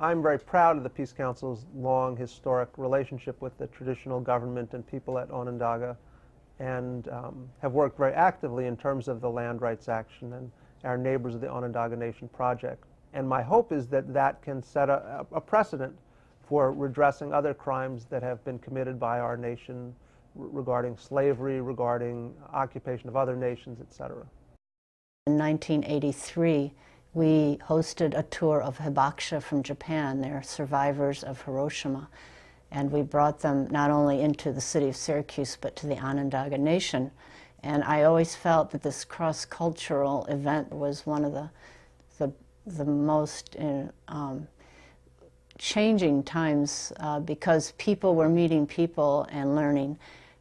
I'm very proud of the Peace Council's long historic relationship with the traditional government and people at Onondaga, and have worked very actively in terms of the land rights action and our Neighbors of the Onondaga Nation project. And my hope is that that can set a precedent for redressing other crimes that have been committed by our nation regarding slavery, regarding occupation of other nations, etc. In 1983, we hosted a tour of hibakusha from Japan. They're survivors of Hiroshima. And we brought them not only into the city of Syracuse, but to the Onondaga Nation. And I always felt that this cross-cultural event was one of the most changing times because people were meeting people and learning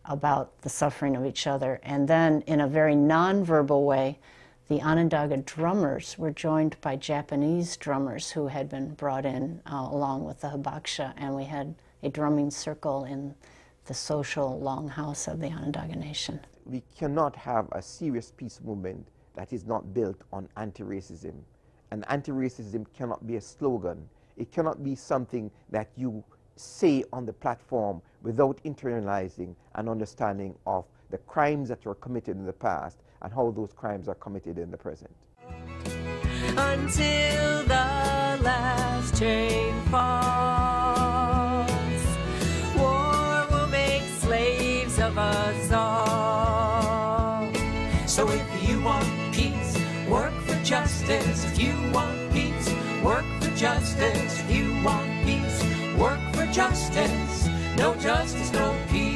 about the suffering of each other. And then, in a very nonverbal way, the Onondaga drummers were joined by Japanese drummers who had been brought in along with the hibakusha, and we had a drumming circle in the social longhouse of the Onondaga Nation. We cannot have a serious peace movement that is not built on anti-racism. And anti-racism cannot be a slogan. It cannot be something that you say on the platform without internalizing an understanding of the crimes that were committed in the past and how those crimes are committed in the present. Until the last train falls, war will make slaves of us all. So if you want peace, work for justice. If you want peace, work for justice. If you want peace, work for justice. No justice, no peace.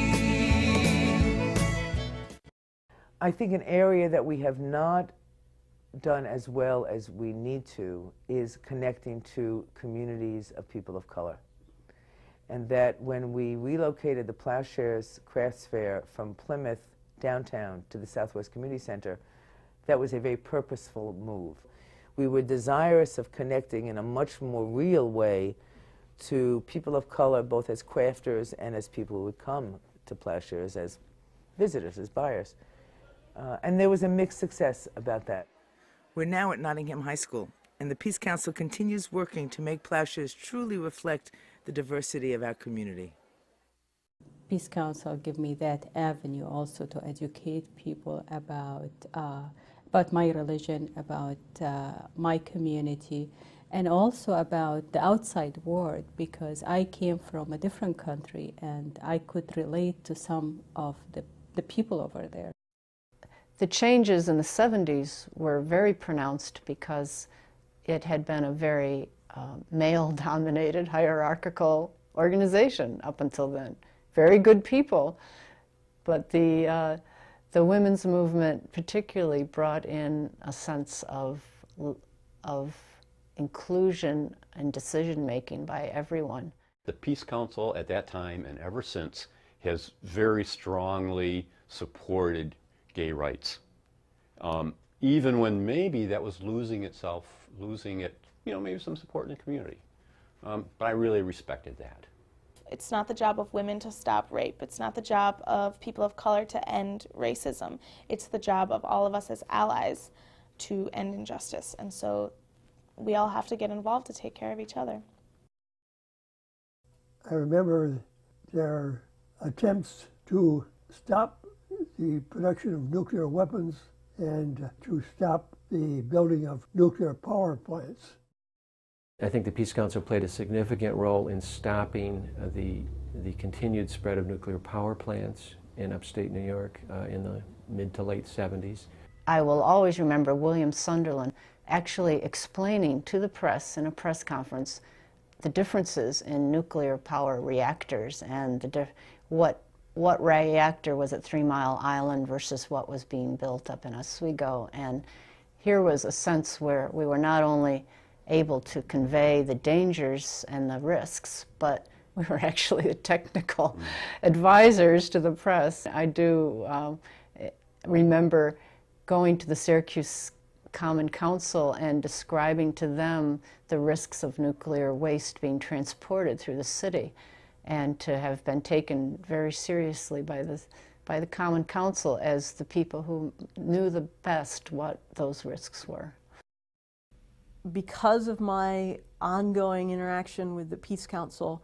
I think an area that we have not done as well as we need to is connecting to communities of people of color. And that when we relocated the Plowshares Crafts Fair from Plymouth downtown to the Southwest Community Center, that was a very purposeful move. We were desirous of connecting in a much more real way to people of color, both as crafters and as people who would come to Plowshares as visitors, as buyers. And there was a mixed success about that. We're now at Nottingham High School, and the Peace Council continues working to make Plowshares truly reflect the diversity of our community. Peace Council give me that avenue also to educate people about my religion, about my community, and also about the outside world, because I came from a different country and I could relate to some of the people over there. The changes in the 70s were very pronounced because it had been a very male-dominated, hierarchical organization up until then. Very good people, but the women's movement particularly brought in a sense of inclusion and decision-making by everyone. The Peace Council at that time and ever since has very strongly supported gay rights, even when maybe that was losing it, maybe some support in the community. But I really respected that. It's not the job of women to stop rape. It's not the job of people of color to end racism. It's the job of all of us as allies to end injustice. And so we all have to get involved to take care of each other. I remember their attempts to stop the production of nuclear weapons and to stop the building of nuclear power plants. I think the Peace Council played a significant role in stopping the continued spread of nuclear power plants in upstate New York in the mid to late 70s. I will always remember William Sunderland actually explaining to the press in a press conference the differences in nuclear power reactors and what reactor was at 3 Mile Island versus what was being built up in Oswego. And here was a sense where we were not only able to convey the dangers and the risks, but we were actually the technical advisors to the press. I do remember going to the Syracuse Common Council and describing to them the risks of nuclear waste being transported through the city, and to have been taken very seriously by the Common Council as the people who knew the best what those risks were. Because of my ongoing interaction with the Peace Council,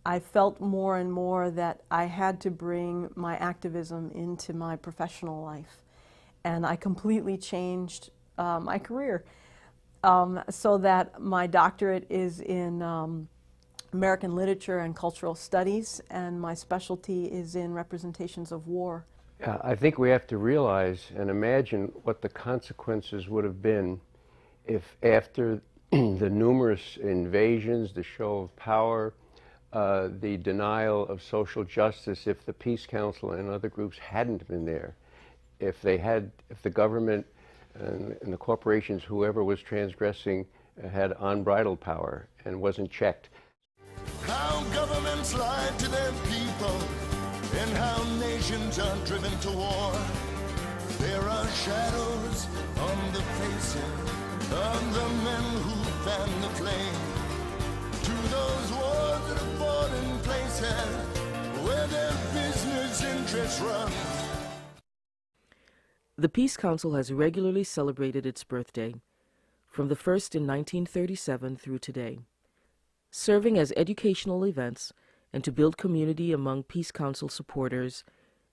I felt more and more that I had to bring my activism into my professional life. And I completely changed my career so that my doctorate is in American literature and cultural studies, and my specialty is in representations of war. I think we have to realize and imagine what the consequences would have been if after the numerous invasions, the show of power, the denial of social justice, if the Peace Council and other groups hadn't been there, if the government and the corporations, whoever was transgressing, had unbridled power and wasn't checked. How governments lie to their people and how nations are driven to war. There are shadows on the faces of the men who fan the flame. To those wars that are fought in places where their business interests run. The Peace Council has regularly celebrated its birthday, from the first in 1937 through today, serving as educational events and to build community among Peace Council supporters.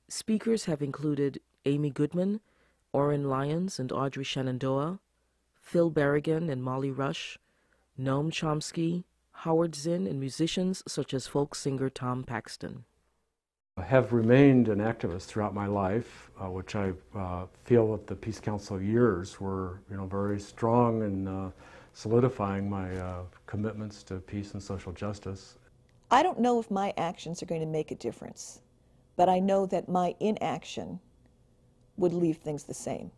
Speakers have included Amy Goodman, Orrin Lyons and Audrey Shenandoah, Phil Berrigan and Molly Rush, Noam Chomsky, Howard Zinn, and musicians such as folk singer Tom Paxton. I have remained an activist throughout my life, which I feel that the Peace Council years were, very strong in solidifying my commitments to peace and social justice. I don't know if my actions are going to make a difference, but I know that my inaction would leave things the same.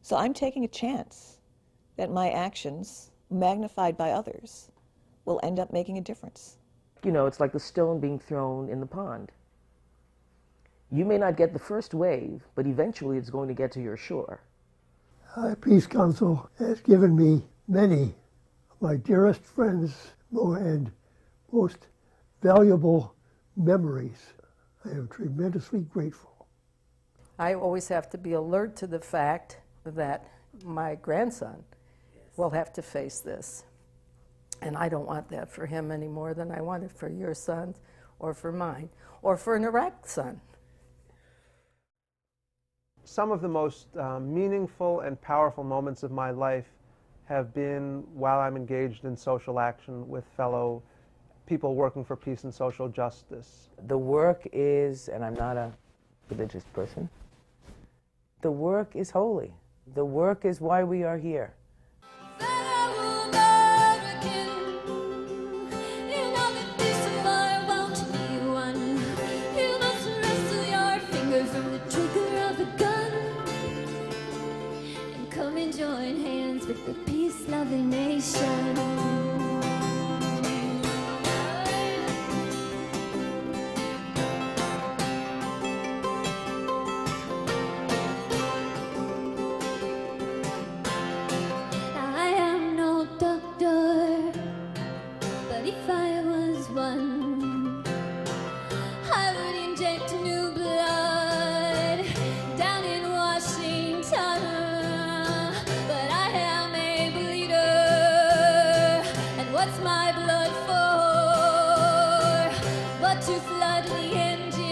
So I'm taking a chance that my actions, magnified by others, will end up making a difference. It's like the stone being thrown in the pond. You may not get the first wave, but eventually it's going to get to your shore. The Peace Council has given me many of my dearest friends and most valuable memories. I am tremendously grateful. I always have to be alert to the fact that my grandson will have to face this. And I don't want that for him any more than I want it for your sons or for mine or for an Iraq son. Some of the most meaningful and powerful moments of my life have been while I'm engaged in social action with fellow people working for peace and social justice. The work is, and I'm not a religious person, the work is holy. The work is why we are here. Join hands with the peace-loving nation. I am no doctor, but if I was one, I would inject new blood down in Washington. What's my blood for but to flood the engine?